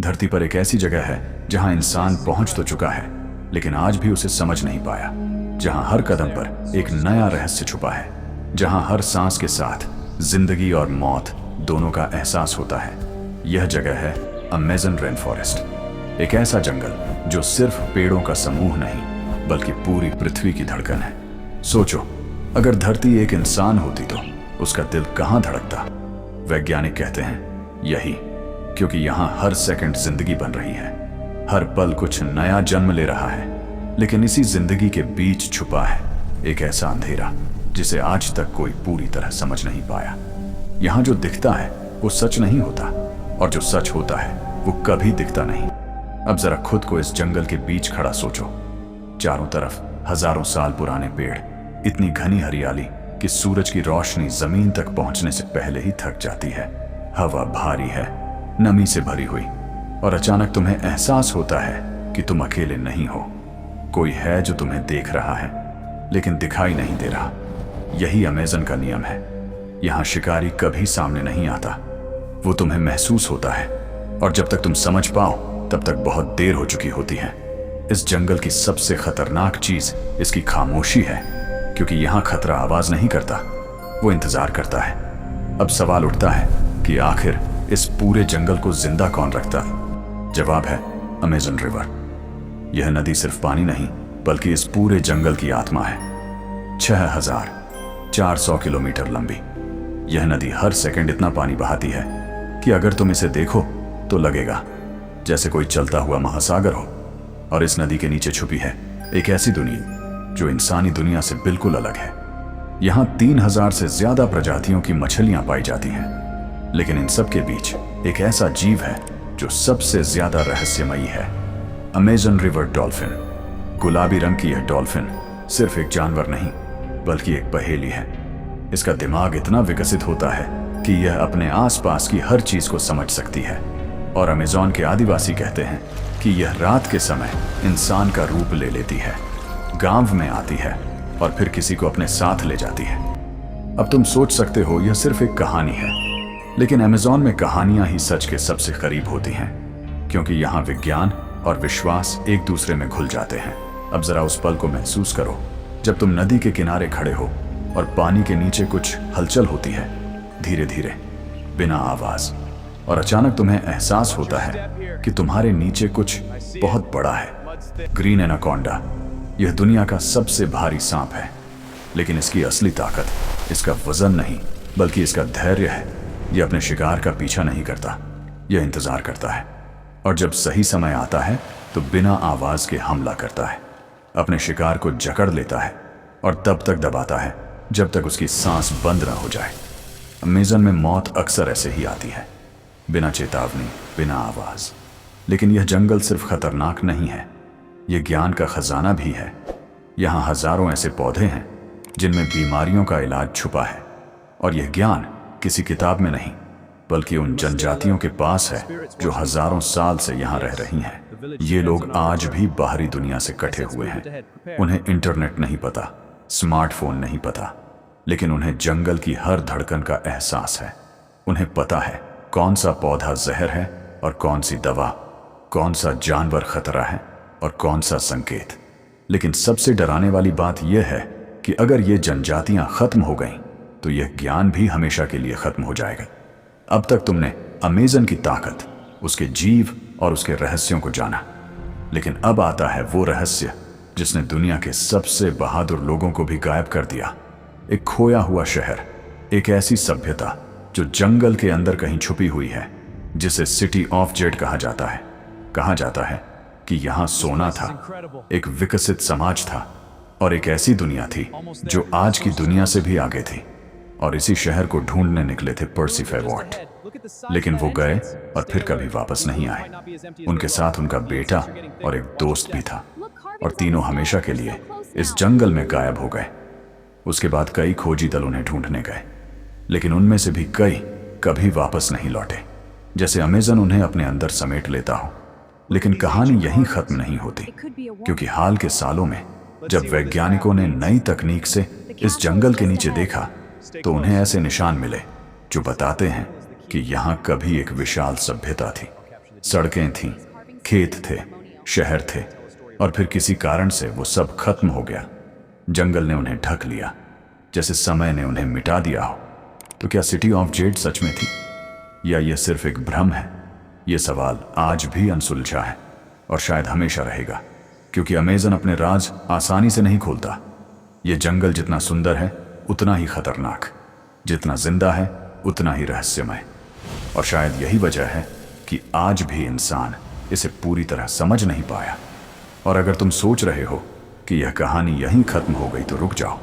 धरती पर एक ऐसी जगह है जहां इंसान पहुंच तो चुका है, लेकिन आज भी उसे समझ नहीं पाया। जहां हर कदम पर एक नया रहस्य छुपा है, जहां हर सांस के साथ जिंदगी और मौत दोनों का एहसास होता है। यह जगह है अमेज़न रेन फॉरेस्ट। एक ऐसा जंगल जो सिर्फ पेड़ों का समूह नहीं, बल्कि पूरी पृथ्वी की धड़कन है। सोचो, अगर धरती एक इंसान होती तो उसका दिल कहां धड़कता? वैज्ञानिक कहते हैं यही, क्योंकि यहां हर सेकंड जिंदगी बन रही है, हर पल कुछ नया जन्म ले रहा है। लेकिन इसी जिंदगी के बीच छुपा है एक ऐसा अंधेरा जिसे आज तक कोई पूरी तरह समझ नहीं पाया। यहां जो दिखता है वो सच नहीं होता, और जो सच होता है वो कभी दिखता नहीं। अब जरा खुद को इस जंगल के बीच खड़ा सोचो। चारों तरफ हजारों साल पुराने पेड़, इतनी घनी हरियाली कि सूरज की रोशनी जमीन तक पहुंचने से पहले ही थक जाती है। हवा भारी है, नमी से भरी हुई, और अचानक तुम्हें एहसास होता है कि तुम अकेले नहीं हो। कोई है जो तुम्हें देख रहा है, लेकिन दिखाई नहीं दे रहा। यही अमेज़न का नियम है। यहां शिकारी कभी सामने नहीं आता, वो तुम्हें महसूस होता है, और जब तक तुम समझ पाओ तब तक बहुत देर हो चुकी होती है। इस जंगल की सबसे खतरनाक चीज इसकी खामोशी है, क्योंकि यहां खतरा आवाज नहीं करता, वो इंतजार करता है। अब सवाल उठता है कि आखिर इस पूरे जंगल को जिंदा कौन रखता? जवाब है अमेज़न रिवर। यह नदी सिर्फ पानी नहीं, बल्कि इस पूरे जंगल की आत्मा है। 6400 किलोमीटर लंबी यह नदी हर सेकंड इतना पानी बहाती है कि अगर तुम इसे देखो तो लगेगा जैसे कोई चलता हुआ महासागर हो। और इस नदी के नीचे छुपी है एक ऐसी दुनिया जो इंसानी दुनिया से बिल्कुल अलग है। यहाँ 3000 से ज्यादा प्रजातियों की मछलियां पाई जाती हैं, लेकिन इन सब के बीच एक ऐसा जीव है जो सबसे ज्यादा रहस्यमयी है, अमेज़न रिवर डॉल्फिन। गुलाबी रंग की यह डॉल्फिन सिर्फ एक जानवर नहीं, बल्कि एक पहेली है। इसका दिमाग इतना विकसित होता है कि यह अपने आसपास की हर चीज को समझ सकती है। और अमेज़न के आदिवासी कहते हैं कि यह रात के समय इंसान का रूप ले लेती है, गांव में आती है और फिर किसी को अपने साथ ले जाती है। अब तुम सोच सकते हो यह सिर्फ एक कहानी है, लेकिन अमेज़न में कहानियां ही सच के सबसे करीब होती हैं, क्योंकि यहाँ विज्ञान और विश्वास एक दूसरे में घुल जाते हैं। अब जरा उस पल को महसूस करो जब तुम नदी के किनारे खड़े हो और पानी के नीचे कुछ हलचल होती है, धीरे धीरे, बिना आवाज, और अचानक तुम्हें एहसास होता है कि तुम्हारे नीचे कुछ बहुत बड़ा है। ग्रीन एनाकोंडा यह दुनिया का सबसे भारी सांप है, लेकिन इसकी असली ताकत इसका वजन नहीं, बल्कि इसका धैर्य है। यह अपने शिकार का पीछा नहीं करता, यह इंतजार करता है, और जब सही समय आता है तो बिना आवाज के हमला करता है, अपने शिकार को जकड़ लेता है और तब तक दबाता है जब तक उसकी सांस बंद न हो जाए। अमेज़न में मौत अक्सर ऐसे ही आती है, बिना चेतावनी, बिना आवाज। लेकिन यह जंगल सिर्फ खतरनाक नहीं है, यह ज्ञान का खजाना भी है। यहाँ हजारों ऐसे पौधे हैं जिनमें बीमारियों का इलाज छुपा है, और यह ज्ञान किसी किताब में नहीं, बल्कि उन जनजातियों के पास है जो हजारों साल से यहाँ रह रही हैं। ये लोग आज भी बाहरी दुनिया से कटे हुए हैं। उन्हें इंटरनेट नहीं पता, स्मार्टफोन नहीं पता, लेकिन उन्हें जंगल की हर धड़कन का एहसास है। उन्हें पता है कौन सा पौधा जहर है और कौन सी दवा, कौन सा जानवर खतरा है और कौन सा संकेत। लेकिन सबसे डराने वाली बात यह है कि अगर ये जनजातियां खत्म हो गईं, तो यह ज्ञान भी हमेशा के लिए खत्म हो जाएगा। अब तक तुमने अमेज़न की ताकत, उसके जीव और उसके रहस्यों को जाना, लेकिन अब आता है वो रहस्य जिसने दुनिया के सबसे बहादुर लोगों को भी गायब कर दिया। एक खोया हुआ शहर, एक ऐसी सभ्यता जो जंगल के अंदर कहीं छुपी हुई है, जिसे सिटी ऑफ जेड कहा जाता है। कहा जाता है कि यहाँ सोना था, एक विकसित समाज था, और एक ऐसी दुनिया थी जो आज की दुनिया से भी आगे थी। और इसी शहर को ढूंढने निकले थे पर्सी फेवॉर्ट, लेकिन वो गए और फिर कभी वापस नहीं आए। उनके साथ उनका बेटा और एक दोस्त भी था, और तीनों हमेशा के लिए इस जंगल में गायब हो गए। उसके बाद कई खोजी दल उन्हें ढूंढने गए, लेकिन उनमें से भी कई कभी वापस नहीं लौटे, जैसे अमेज़न उन्हें अपने अंदर समेट लेता हो। लेकिन कहानी यहीं खत्म नहीं होती, क्योंकि हाल के सालों में जब वैज्ञानिकों ने नई तकनीक से इस जंगल के नीचे देखा, तो उन्हें ऐसे निशान मिले जो बताते हैं कि यहाँ कभी एक विशाल सभ्यता थी। सड़कें थीं, खेत थे, शहर थे, और फिर किसी कारण से वो सब खत्म हो गया। जंगल ने उन्हें ढक लिया, जैसे समय ने उन्हें मिटा दिया हो। तो क्या सिटी ऑफ जेड सच में थी, या यह सिर्फ एक भ्रम है? ये सवाल आज भी अनसुलझा है और शायद हमेशा रहेगा, क्योंकि अमेज़न अपने राज आसानी से नहीं खोलता। ये जंगल जितना सुंदर है उतना ही खतरनाक, जितना जिंदा है उतना ही रहस्यमय। और शायद यही वजह है कि आज भी इंसान इसे पूरी तरह समझ नहीं पाया। और अगर तुम सोच रहे हो कि यह कहानी यहीं खत्म हो गई तो रुक जाओ,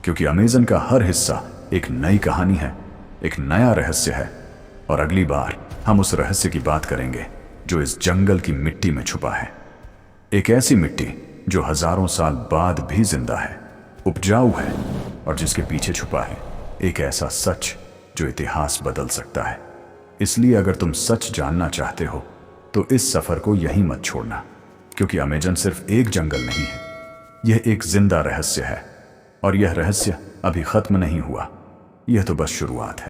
क्योंकि अमेज़न का हर हिस्सा एक नई कहानी है, एक नया रहस्य है। और अगली बार हम उस रहस्य की बात करेंगे जो इस जंगल की मिट्टी में छुपा है। एक ऐसी मिट्टी जो हजारों साल बाद भी जिंदा है, उपजाऊ है, और जिसके पीछे छुपा है एक ऐसा सच जो इतिहास बदल सकता है। इसलिए अगर तुम सच जानना चाहते हो तो इस सफर को यहीं मत छोड़ना, क्योंकि अमेज़न सिर्फ एक जंगल नहीं है, यह एक जिंदा रहस्य है। और यह रहस्य अभी खत्म नहीं हुआ, यह तो बस शुरुआत है।